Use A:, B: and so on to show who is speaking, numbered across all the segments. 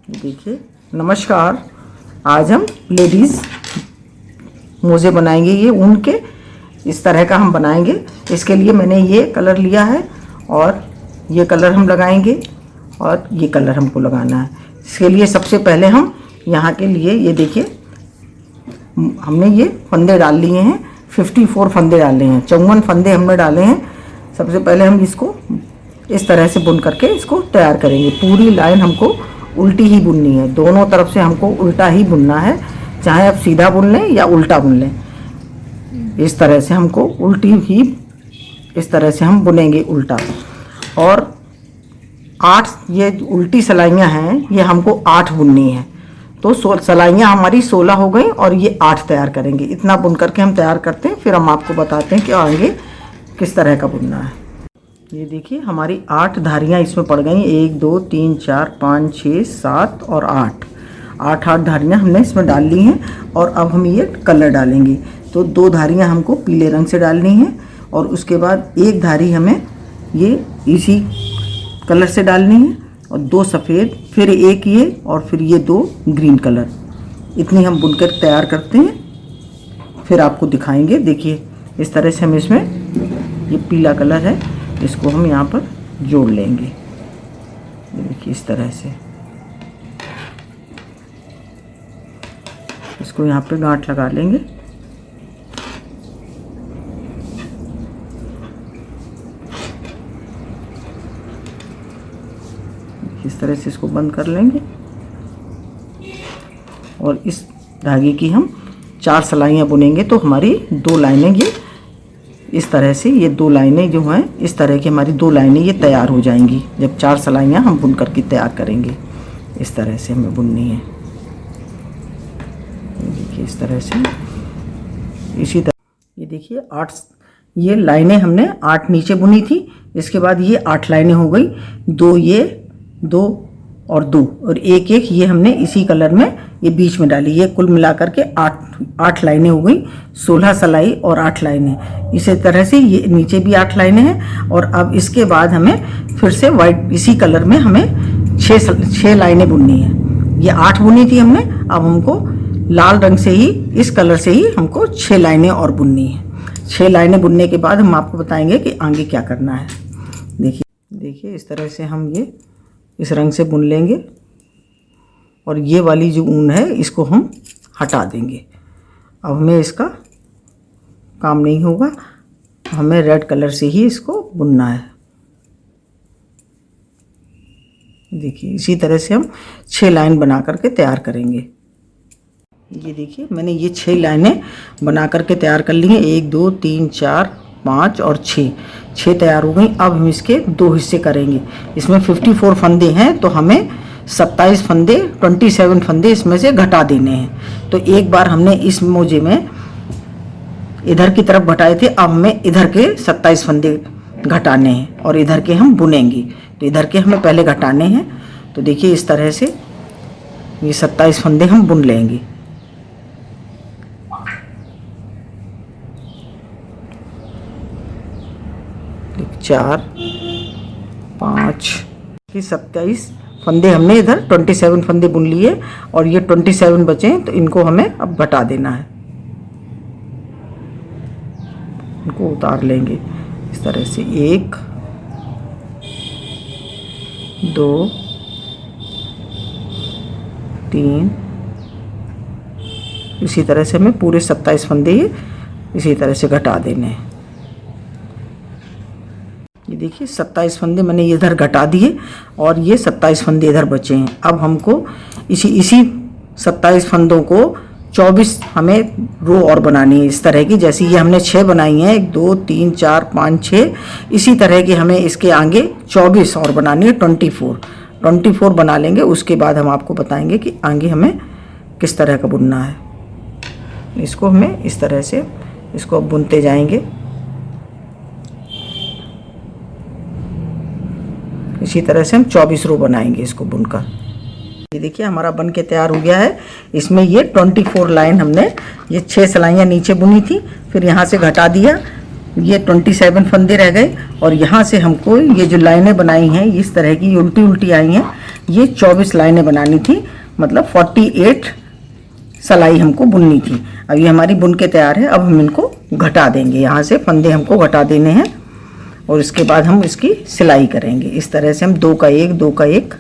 A: देखिए, नमस्कार। आज हम लेडीज़ मोजे बनाएंगे। ये ऊन के इस तरह का हम बनाएंगे। इसके लिए मैंने ये कलर लिया है और ये कलर हम लगाएंगे और ये कलर हमको लगाना है। इसके लिए सबसे पहले हम यहाँ के लिए ये देखिए, हमने ये फंदे डाल लिए हैं। 54 फंदे डाले हैं, 54 फंदे हमने डाले हैं। सबसे पहले हम इसको इस तरह से बुन करके इसको तैयार करेंगे। पूरी लाइन हमको उल्टी ही बुननी है, दोनों तरफ से हमको उल्टा ही बुनना है, चाहे आप सीधा बुन लें या उल्टा बुन लें। इस तरह से हमको उल्टी ही, इस तरह से हम बुनेंगे उल्टा। और 8 ये उल्टी सिलाइयाँ हैं, ये हमको 8 बुननी है। तो सिलाइयाँ हमारी 16 हो गई और ये 8 तैयार करेंगे। इतना बुन करके हम तैयार करते हैं, फिर हम आपको बताते हैं कि आगे किस तरह का बुनना है। ये देखिए, हमारी 8 धारियाँ इसमें पड़ गई। 1 2 3 4 5 6 7 और 8 धारियाँ हमने इसमें डाल ली हैं। और अब हम ये कलर डालेंगे। तो 2 धारियाँ हमको पीले रंग से डालनी है और उसके बाद 1 धारी हमें ये इसी कलर से डालनी है और 2 सफ़ेद, फिर 1 ये और फिर ये 2 ग्रीन कलर। इतनी हम बुनकर तैयार करते हैं, फिर आपको दिखाएंगे। देखिए, इस तरह से हम इसमें ये पीला कलर है, इसको हम यहाँ पर जोड़ लेंगे। देखिए, इस तरह से इसको यहाँ पे गांठ लगा लेंगे। इस तरह से इसको बंद कर लेंगे और इस धागे की हम 4 सिलाइयाँ बुनेंगे। तो हमारी 2 लाइनें ये इस तरह से, ये 2 लाइनें जो हैं इस तरह की हमारी 2 लाइनें ये तैयार हो जाएंगी जब 4 सिलाइयाँ हम बुन करके तैयार करेंगे। इस तरह से हमें बुननी है। देखिए, इस तरह से, इसी तरह ये देखिए 8 ये लाइनें हमने 8 नीचे बुनी थी। इसके बाद ये 8 लाइनें हो गई। 2 ये, 2 और 2 और 1 ये हमने इसी कलर में ये बीच में डाली। ये कुल मिलाकर के 8 लाइनें हो गई। 16 सिलाई और 8 लाइनें। इसी तरह से ये नीचे भी 8 लाइनें हैं। और अब इसके बाद हमें फिर से वाइट इसी कलर में हमें 6 लाइनें बुननी है। ये 8 बुनी थी हमने, अब हमको लाल रंग से ही, इस कलर से ही हमको 6 लाइनें और बुननी है। 6 लाइनें बुनने के बाद हम आपको बताएंगे कि आगे क्या करना है। देखिए, इस तरह से हम ये इस रंग से बुन लेंगे और ये वाली जो ऊन है इसको हम हटा देंगे। अब हमें इसका काम नहीं होगा, हमें रेड कलर से ही इसको बुनना है। देखिए, इसी तरह से हम 6 लाइन बना करके तैयार करेंगे। ये देखिए, मैंने ये 6 लाइनें बना करके तैयार कर ली हैं। 1 2 3 4 5 और 6 तैयार हो गई। अब हम इसके 2 हिस्से करेंगे। इसमें 54 फंदे हैं, तो हमें 27 फंदे, 27 फंदे इसमें से घटा देने हैं। तो एक बार हमने इस मोजे में इधर की तरफ घटाए थे, अब हमें इधर के 27 फंदे घटाने हैं और इधर के हम बुनेंगे। तो इधर के हमें पहले घटाने हैं। तो देखिए, इस तरह से ये 27 फंदे हम बुन लेंगे। चार 5 की 27 फंदे हमने इधर 27 फंदे बुन लिए और ये 27 बचे, तो इनको हमें अब घटा देना है। इनको उतार लेंगे इस तरह से। 1 2 3, इसी तरह से हमें पूरे 27 फंदे इसी तरह से घटा देने हैं। ये देखिए, 27 फंदे मैंने इधर घटा दिए और ये 27 फंदे इधर बचे हैं। अब हमको इसी 27 फंदों को 24 हमें रो और बनानी है इस तरह की। जैसे ये हमने 6 बनाई हैं, 1 2 3 4 5 6, इसी तरह की हमें इसके आगे 24 और बनानी है। 24 बना लेंगे। उसके बाद हम आपको बताएंगे कि आगे हमें किस तरह का बुनना है। इसको हमें इस तरह से इसको अब बुनते जाएंगे। इसी तरह से हम 24 रो बनाएंगे इसको बुनकर। ये देखिए, हमारा बन के तैयार हो गया है। इसमें ये 24 लाइन हमने ये 6 सिलाइयाँ नीचे बुनी थी, फिर यहाँ से घटा दिया, ये 27 फंदे रह गए और यहाँ से हमको ये जो लाइनें बनाई हैं इस तरह की उल्टी उल्टी आई हैं, ये 24 लाइनें बनानी थी, मतलब 48 सिलाई हमको बुननी थी। अब ये हमारी बुन के तैयार है। अब हम इनको घटा देंगे, यहाँ से फंदे हमको घटा देने हैं और इसके बाद हम इसकी सिलाई करेंगे। इस तरह से हम 2 का 1 2 का 1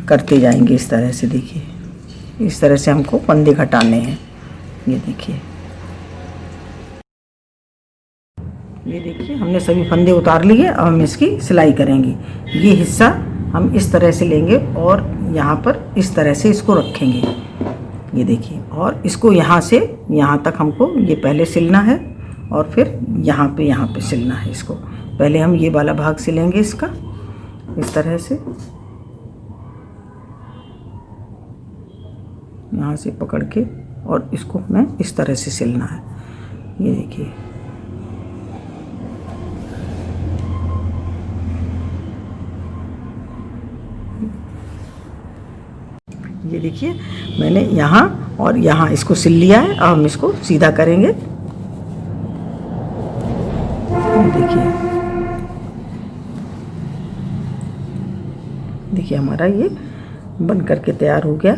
A: करते जाएंगे। इस तरह से देखिए, इस तरह से हमको फंदे घटाने हैं। ये देखिए हमने सभी फंदे उतार लिए। अब हम इसकी सिलाई करेंगे। ये हिस्सा हम इस तरह से लेंगे और यहाँ पर इस तरह से इसको रखेंगे। ये देखिए, और इसको यहाँ से यहाँ तक हमको ये पहले सिलना है और फिर यहाँ पे सिलना है इसको। पहले हम ये वाला भाग सिलेंगे इसका, इस तरह से यहाँ से पकड़ के, और इसको हमें इस तरह से सिलना है। ये देखिए, ये देखिए मैंने यहाँ और यहाँ इसको सिल लिया है। अब हम इसको सीधा करेंगे। देखिए हमारा ये बन करके तैयार हो गया।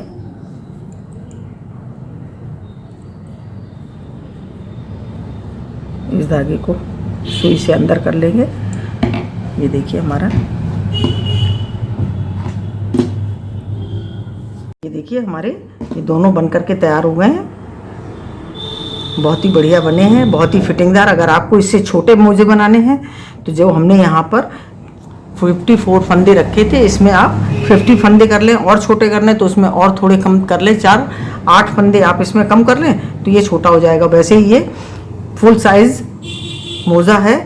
A: इस धागे को सुई से अंदर कर लेंगे। ये देखिए हमारा, ये देखिए हमारे ये दोनों बन करके तैयार हो गए हैं। बहुत ही बढ़िया बने हैं, बहुत ही फिटिंगदार। अगर आपको इससे छोटे मोजे बनाने हैं तो जो हमने यहाँ पर 54 फंदे रखे थे, इसमें आप 50 फंदे कर लें। और छोटे करने तो उसमें और थोड़े कम कर लें, 8 फंदे आप इसमें कम कर लें तो ये छोटा हो जाएगा। वैसे ही ये फुल साइज़ मोज़ा है।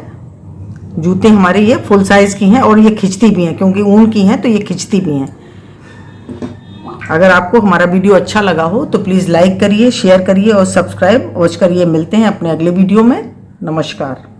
A: जूते हमारे ये फुल साइज़ की हैं और ये खिंचती भी हैं, क्योंकि ऊन की हैं तो ये खिंचती भी हैं। अगर आपको हमारा वीडियो अच्छा लगा हो तो प्लीज़ लाइक करिए, शेयर करिए और सब्सक्राइब अवश्य करिए। मिलते हैं अपने अगले वीडियो में। नमस्कार।